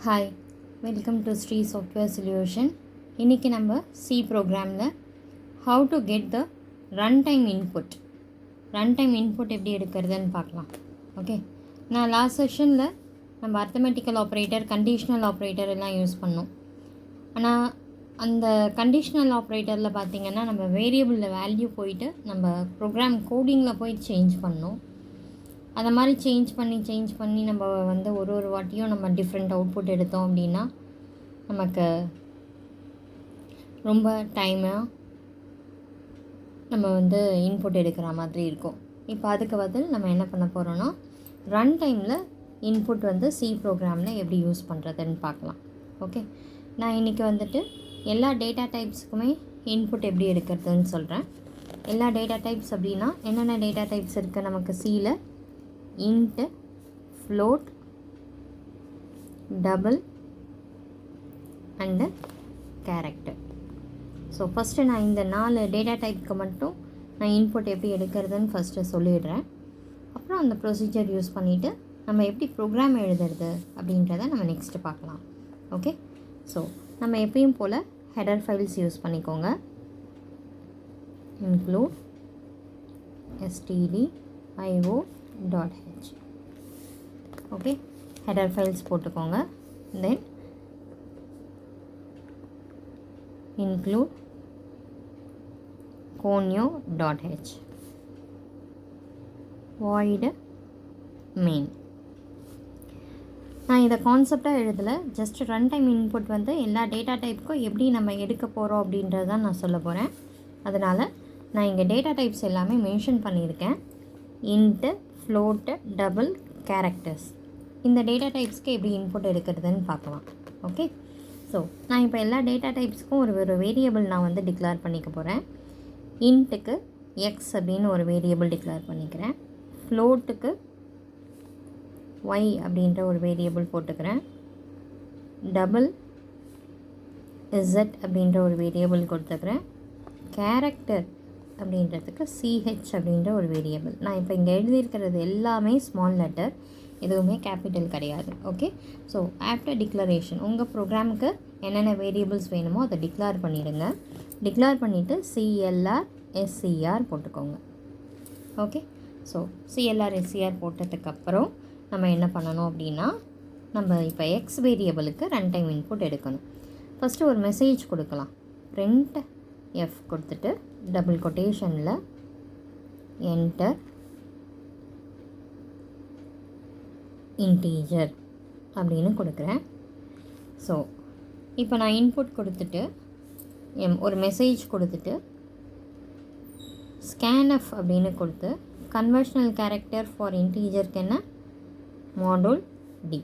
Hi, welcome to Shri software solution. இன்றைக்கி நம்ம C ப்ரோக்ராமில் how to get the run time input எப்படி எடுக்கிறதுன்னு பார்க்கலாம். ஓகே, நான் லாஸ்ட் செஷனில் நம்ம அர்த்தமெட்டிக்கல் ஆப்ரேட்டர், கண்டிஷ்னல் ஆப்ரேட்டர் எல்லாம் யூஸ் பண்ணோம். ஆனால் அந்த கண்டிஷ்னல் ஆப்ரேட்டரில் பார்த்திங்கன்னா நம்ம வேரியபிளில் வேல்யூ போயிட்டு நம்ம ப்ரோக்ராம் கோடிங்கில் போய் சேஞ்ச் பண்ணோம். அந்த மாதிரி சேஞ்ச் பண்ணி நம்ம ஒரு வாட்டியும் நம்ம டிஃப்ரெண்ட் அவுட்புட் எடுத்தோம் அப்படின்னா நமக்கு ரொம்ப டைமாக நம்ம இன்புட் எடுக்கிற மாதிரி இருக்கும். இப்போ அதுக்கு பதில் நம்ம என்ன பண்ண போகிறோன்னா ரன் டைமில் இன்புட் சி ப்ரோக்ராமில் எப்படி யூஸ் பண்ணுறதுன்னு பார்க்கலாம். ஓகே, நான் இன்றைக்கி எல்லா டேட்டா டைப்ஸுக்குமே இன்புட் எப்படி எடுக்கிறதுன்னு சொல்கிறேன். எல்லா டேட்டா டைப்ஸ் அப்படின்னா என்னென்ன டேட்டா டைப்ஸ் இருக்குது நமக்கு சியில்? int, float, double and character. So first நான் இந்த 4 டேட்டா டைப்புக்கு மட்டும் நான் இன்புட் எப்படி எடுக்கிறதுன்னு ஃபஸ்ட்டு சொல்லிடுறேன். அப்புறம் அந்த ப்ரொசீஜர் யூஸ் பண்ணிவிட்டு நம்ம எப்படி ப்ரோக்ராம் எழுதுறது அப்படின்றத நம்ம நெக்ஸ்ட்டு பார்க்கலாம். ஓகே, ஸோ நம்ம எப்பயும் போல் ஹெடர் ஃபைல்ஸ் யூஸ் பண்ணிக்கோங்க. include stdio.h. Okay, header files போட்டுக்கோங்க. தென் include conio.h, void main. நான் இதை கான்செப்டாக எழுதலை, ஜஸ்ட் ரன் டைம் இன்புட் எல்லா டேட்டா டைப்புக்கும் எப்படி நம்ம எடுக்க போகிறோம் அப்படின்றது தான் நான் சொல்ல போகிறேன். அதனால் நான் இங்கே டேட்டா டைப்ஸ் எல்லாமே மென்ஷன் பண்ணியிருக்கேன். int, float, double, characters. இந்த டேட்டா டைப்ஸ்க்கு எப்படி இன்புட் எடுக்கிறதுன்னு பார்க்கலாம். ஓகே, ஸோ நான் இப்போ எல்லா டேட்டா டைப்ஸ்க்கும் ஒரு வேரியபிள் நான் டிக்ளேர் பண்ணிக்க போகிறேன். இன்ட்டுக்கு எக்ஸ் அப்படின்னு ஒரு வேரியபிள் டிக்ளேர் பண்ணிக்கிறேன். ஃப்ளோட்டுக்கு ஒய் அப்படின்ற ஒரு வேரியபிள் போட்டுக்கிறேன். டபுள் இசட் அப்படின்ற ஒரு வேரியபிள் கொடுத்துக்கிறேன். கேரக்டர் அப்படின்றதுக்கு சிஹெச் அப்படின்ற ஒரு வேரியபிள். நான் இப்போ இங்கே எழுதியிருக்கிறது எல்லாமே ஸ்மால் லெட்டர், எதுவுமே கேபிட்டல் கிடையாது. ஓகே, ஸோ ஆஃப்டர் டிக்ளரேஷன் உங்கள் ப்ரோக்ராமுக்கு என்னென்ன வேரியபிள்ஸ் வேணுமோ அதை டிக்ளேர் பண்ணிவிடுங்க. டிக்ளேர் பண்ணிவிட்டு சிஎல்ஆர் எஸ்சிஆர் போட்டுக்கோங்க. ஓகே, ஸோ சிஎல்ஆர் எஸ்சிஆர் போட்டதுக்கப்புறம் நம்ம என்ன பண்ணணும் அப்படின்னா நம்ம இப்போ எக்ஸ் வேரியபிளுக்கு ரன் டைம் இன்புட் எடுக்கணும். ஃபஸ்ட்டு ஒரு மெசேஜ் கொடுக்கலாம். print f கொடுத்துட்டு டபுள் கொட்டேஷனில் என்டர் இன்டீஜர் அப்படின்னு கொடுக்குறேன். ஸோ இப்போ நான் இன்புட் கொடுத்துட்டு ஒரு மெசேஜ் கொடுத்துட்டு scanf அப்படின்னு கொடுத்து கன்வர்ஷனல் கேரக்டர் ஃபார் இன்டீஜருக்கு என்ன மாடூல் டி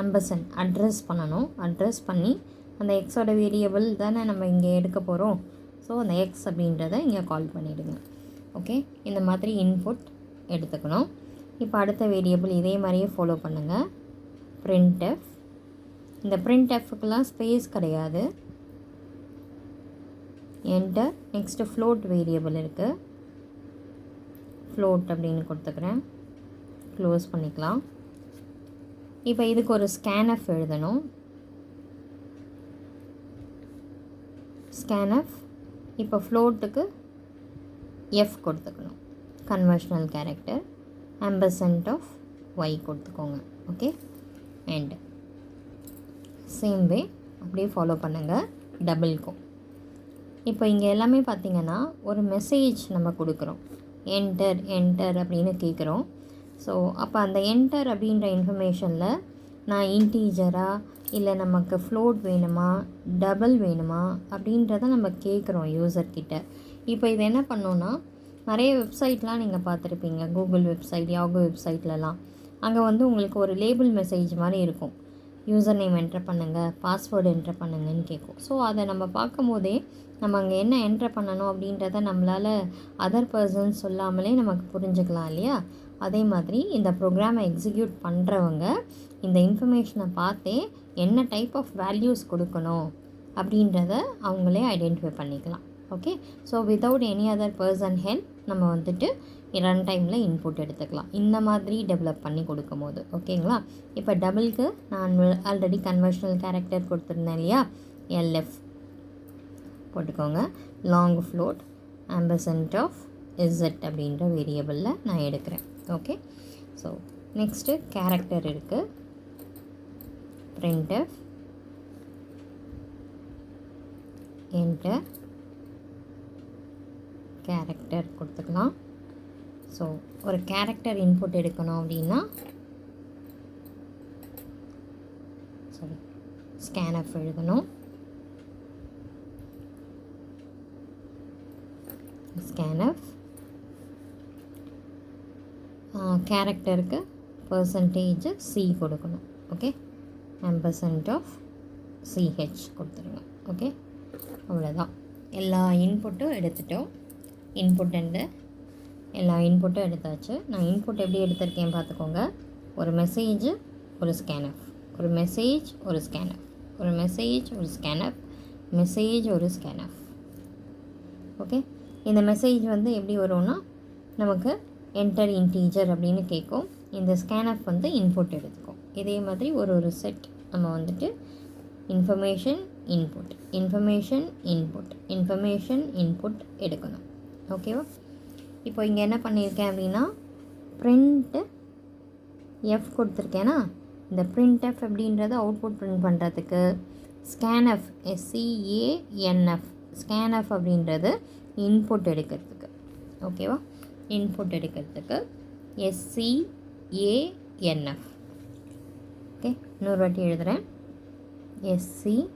ஆம்பர்சன் அட்ரஸ் பண்ணணும். அட்ரஸ் பண்ணி அந்த எக்ஸோட வேரியபிள் தானே நம்ம இங்கே எடுக்க போகிறோம். ஸோ அந்த எக்ஸ் அப்படின்றத இங்கே கால் பண்ணிவிடுங்க. ஓகே, இந்த மாதிரி இன்புட் எடுத்துக்கணும். இப்போ அடுத்த வேரியபிள் இதே மாதிரியே ஃபாலோ பண்ணுங்கள். printf. இந்த printfக்குலாம் ஸ்பேஸ் கிடையாது. என்டர். நெக்ஸ்ட்டு ஃப்ளோட் வேரியபிள் இருக்குது, ஃப்ளோட் அப்படின்னு கொடுத்துக்கிறேன். க்ளோஸ் பண்ணிக்கலாம். இப்போ இதுக்கு ஒரு scanf எழுதணும். scanf. இப்போ ஃப்ளோட்டுக்கு எஃப் கொடுத்துக்கணும், conversional character. Ampersand of Y கொடுத்துக்கோங்க. ஓகே, அண்ட் சேம் வே அப்படியே ஃபாலோ பண்ணுங்கள் டபுள்க்கும். இப்போ இங்கே எல்லாமே பார்த்திங்கன்னா ஒரு மெசேஜ் நம்ம கொடுக்குறோம். என்டர் அப்படின்னு கேட்குறோம். ஸோ அப்போ அந்த என்டர் அப்படின்ற இன்ஃபர்மேஷனில் நான் இன்டீஜராக இல்லை நமக்கு ஃப்ளோட் வேணுமா டபுள் வேணுமா அப்படின்றத நம்ம கேட்குறோம் யூசர்கிட்ட. இப்போ இது என்ன பண்ணோன்னா நிறைய வெப்சைட்லாம் நீங்கள் பார்த்துருப்பீங்க, கூகுள் வெப்சைட், யாகோ வெப்சைட்லலாம். அங்கே உங்களுக்கு ஒரு லேபிள் மெசேஜ் மாதிரி இருக்கும். யூசர் நேம் என்ட்ரு பண்ணுங்கள், பாஸ்வேர்டு என்ட்ரு பண்ணுங்கன்னு கேட்கும். ஸோ அதை நம்ம பார்க்கும் போதே நம்ம அங்கே என்ன என்ட்ரு பண்ணணும் அப்படின்றத நம்மளால் அதர் பர்சன்ஸ் சொல்லாமலே நமக்கு புரிஞ்சுக்கலாம் இல்லையா? அதே மாதிரி இந்த ப்ரோக்ராமை எக்ஸிக்யூட் பண்ணுறவங்க இந்த இன்ஃபர்மேஷனை பார்த்தே என்ன டைப் ஆஃப் வேல்யூஸ் கொடுக்கணும் அப்படின்றத அவங்களே ஐடென்டிஃபை பண்ணிக்கலாம். Okay, so without any other person help நம்ம ரன் டைமில் இன்புட் எடுத்துக்கலாம். இந்த மாதிரி டெவலப் பண்ணி கொடுக்கும் போது ஓகேங்களா. இப்போ டபுளுக்கு நான் ஆல்ரெடி கன்வர்ஷனல் கேரக்டர் கொடுத்துருந்தேன் இல்லையா, எல்எஃப் போட்டுக்கோங்க. Long float ampersand of Z அப்படின்ற வேரியபிளில் நான் எடுக்கிறேன். ஓகே, ஸோ நெக்ஸ்ட்டு கேரக்டர் இருக்குது. printf என்டர் கேரக்டர் கொடுத்துக்கலாம். ஸோ ஒரு கேரக்டர் இன்புட் எடுக்கணும் அப்படின்னா ஸ்கேன்எஃப் எழுதணும். ஸ்கேன்எஃப் கேரக்டருக்கு பர்சன்டேஜ் சி கொடுக்கணும். ஓகே, ஆம்பர்சன்ட் ஆஃப் சிஹெச் கொடுத்துருங்க. ஓகே, அவ்வளோதான். எல்லா இன்புட்டும் எடுத்துட்டோம். இன்புட் அண்டு எல்லா இன்புட்டும் எடுத்தாச்சு. நான் இன்புட் எப்படி எடுத்திருக்கேன் பார்த்துக்கோங்க. ஒரு மெசேஜ், ஒரு ஸ்கேன்எஃப், ஒரு மெசேஜ், ஒரு ஸ்கேன்எஃப், ஒரு மெசேஜ், ஒரு ஸ்கேன்எஃப், மெசேஜ், ஒரு ஸ்கேன்எஃப். ஓகே, இந்த மெசேஜ் வந்து எப்படி வரும்னா நமக்கு என்டர் இன்டீஜர் அப்படின்னு கேட்கும். இந்த ஸ்கேன்எஃப் வந்து இன்புட் எடுத்துக்கும். இதே மாதிரி ஒரு செட் நம்ம வந்துட்டு information input, information input, information input எடுக்கணும். ஓகேவா. இப்போ இங்கே என்ன பண்ணியிருக்கேன் அப்படின்னா பிரிண்ட்டு எஃப் கொடுத்துருக்கேன்னா, இந்த பிரிண்ட்எஃப் அப்படின்றத அவுட்புட் பிரிண்ட் பண்ணுறதுக்கு ஸ்கேன்எஃப் SCANF ஸ்கேன்எஃப் அப்படின்றது இன்புட் எடுக்கிறதுக்கு. ஓகேவா, இன்புட் எடுக்கிறதுக்கு SCANF. ஓகே, இன்னொரு வாட்டி எழுதுகிறேன். SCANF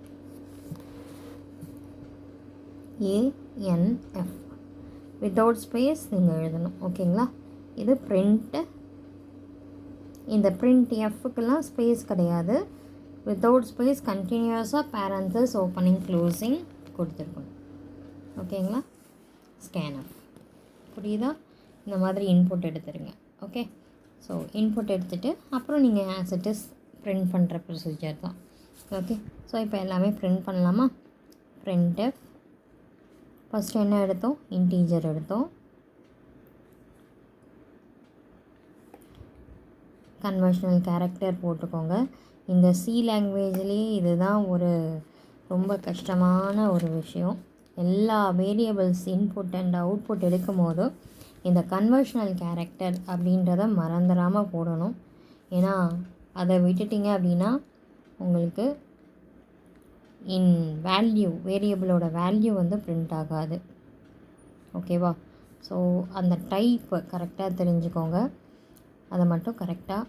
வித்தவுட் ஸ்பேஸ் நீங்கள் எழுதணும். ஓகேங்களா. இது பிரிண்ட்டு. இந்த பிரிண்ட் எஃப்க்கெல்லாம் ஸ்பேஸ் கிடையாது. வித்தவுட் ஸ்பேஸ் கண்டினியூஸாக பேரன்சஸ் ஓப்பனிங் க்ளோசிங் கொடுத்துருக்கணும். ஓகேங்களா. ஸ்கேன்எஃப் புரியுதா. இந்த மாதிரி இன்புட் எடுத்துருங்க. ஓகே, ஸோ இன்புட் எடுத்துகிட்டு அப்புறம் நீங்கள் ஆஸ் இட் இஸ் பிரிண்ட் பண்ணுற ப்ரொசீஜர் தான். ஓகே, ஸோ இப்போ எல்லாமே பிரிண்ட் பண்ணலாமா. printf ஃபஸ்ட்டு என்ன எடுத்தோம், இன்டீஜர் எடுத்தோம். கன்வர்ஷனல் கேரக்டர் போட்டுக்கோங்க. இந்த சி லாங்குவேஜ்லேயே இதுதான் ஒரு ரொம்ப கஷ்டமான ஒரு விஷயம். எல்லா வேரியபிள்ஸ் இன்புட் அண்ட் அவுட்புட் எடுக்கும் போது இந்த கன்வர்ஷனல் கேரக்டர் அப்படின்றத மறந்துடாமல் போடணும். ஏன்னா அதை விட்டுட்டிங்க அப்படின்னா உங்களுக்கு வேல்யூ வேரியபிளோட வேல்யூ வந்து பிரிண்ட் ஆகாது. ஓகேவா. ஸோ அந்த டைப்பு கரெக்டாக தெரிஞ்சுக்கோங்க. அதை மட்டும் கரெக்டாக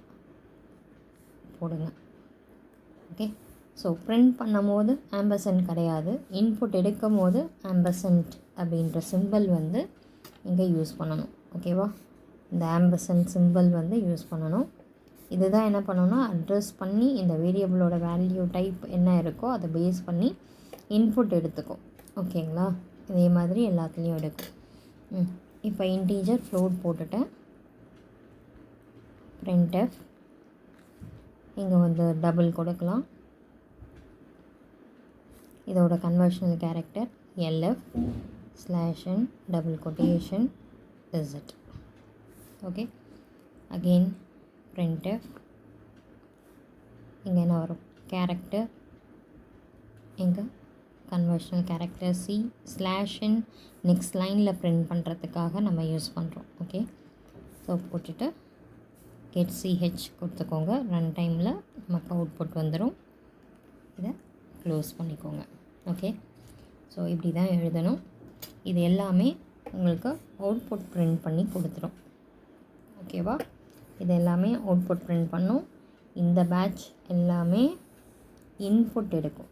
போடுங்க. ஓகே, ஸோ பிரிண்ட் பண்ணும் போது ஆம்பர்சன்ட் கிடையாது. இன்புட் எடுக்கும் போது ஆம்பர்சன்ட் அப்படின்ற சிம்பிள் வந்து இங்கே யூஸ் பண்ணணும். ஓகேவா, இந்த ஆம்பர்சன்ட் சிம்பிள் வந்து யூஸ் பண்ணணும். இதுதான் என்ன பண்ணணும்னா அட்ரஸ் பண்ணி இந்த வேரியபிளோட வேல்யூ டைப் என்ன இருக்கோ அதை பேஸ் பண்ணி இன்புட் எடுத்துக்கும். ஓகேங்களா, இதே மாதிரி எல்லாத்துலேயும் எடுக்கும். இப்போ இன்டீஜர் ஃப்ளோட் போட்டுட்டேன். printf இங்கே வந்து டபுள் கொடுக்கலாம். இதோட conversional character LF/n double quotation Z. Okay, again printf இங்கே என்ன வரும், கேரக்டர் இங்கே கன்வர்ஷனல் கேரக்டர் C/n நெக்ஸ்ட் லைனில் பிரிண்ட் பண்ணுறதுக்காக நம்ம யூஸ் பண்ணுறோம். ஓகே, ஸோ போட்டுட்டு get ch கொடுத்துக்கோங்க. ரன் டைமில் நமக்கு அவுட்புட் வந்துடும். இதை க்ளோஸ் பண்ணிக்கோங்க. ஓகே, ஸோ இப்படி தான் எழுதணும். இது எல்லாமே உங்களுக்கு அவுட்புட் பிரிண்ட் பண்ணி கொடுத்துரும். ஓகேவா, இது எல்லாமே அவுட்புட் பிரிண்ட் பண்ணும். இந்த பேட்ச் எல்லாமே இன்புட் எடுக்கும்.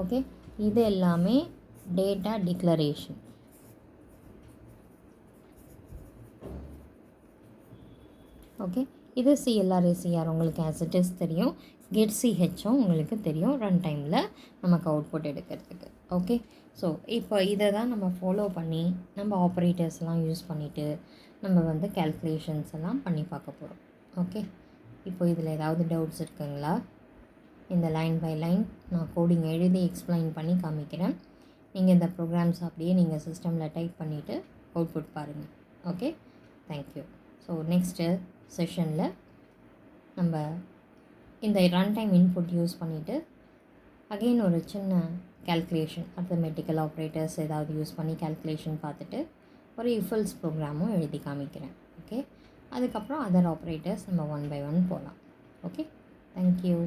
ஓகே, இது எல்லாமே டேட்டா டிக்ளரேஷன். ஓகே, இது CLR உங்களுக்கு ஆஸ் இட் இஸ் தெரியும். get chம் உங்களுக்கு தெரியும் ரன் டைமில் நமக்கு அவுட்புட் எடுக்கிறதுக்கு. ஓகே, ஸோ இப்போ இதை தான் நம்ம ஃபாலோ பண்ணி நம்ம ஆப்ரேட்டர்ஸ்லாம் யூஸ் பண்ணிவிட்டு நம்ம வந்து கேல்குலேஷன்ஸ் எல்லாம் பண்ணி பார்க்க போகிறோம். ஓகே, இப்போ இதில் ஏதாவது டவுட்ஸ் இருக்குங்களா? இந்த லைன் பை லைன் நான் கோடிங் எழுதி எக்ஸ்பிளைன் பண்ணி காமிக்கிறேன். நீங்கள் இந்த ப்ரோக்ராம்ஸ் அப்படியே நீங்கள் சிஸ்டமில் டைப் பண்ணிவிட்டு அவுட்புட் பாருங்கள். Okay, thank you. ஸோ நெக்ஸ்ட்டு செஷனில் நம்ம இந்த ரன் டைம் இன்புட் யூஸ் பண்ணிவிட்டு அகெயின் ஒரு சின்ன கேல்குலேஷன், அர்த்தமெட்டிக்கல் ஆப்ரேட்டர்ஸ் ஏதாவது யூஸ் பண்ணி கேல்குலேஷன் பார்த்துட்டு ஒரு இஃபல்ஸ் ப்ரோக்ராமும் எழுதி காமிக்கிறேன். ஓகே, அதுக்கப்புறம் அதர் ஆப்ரேட்டர்ஸ் நம்ம ஒன் பை ஒன் போகலாம். Okay, thank you.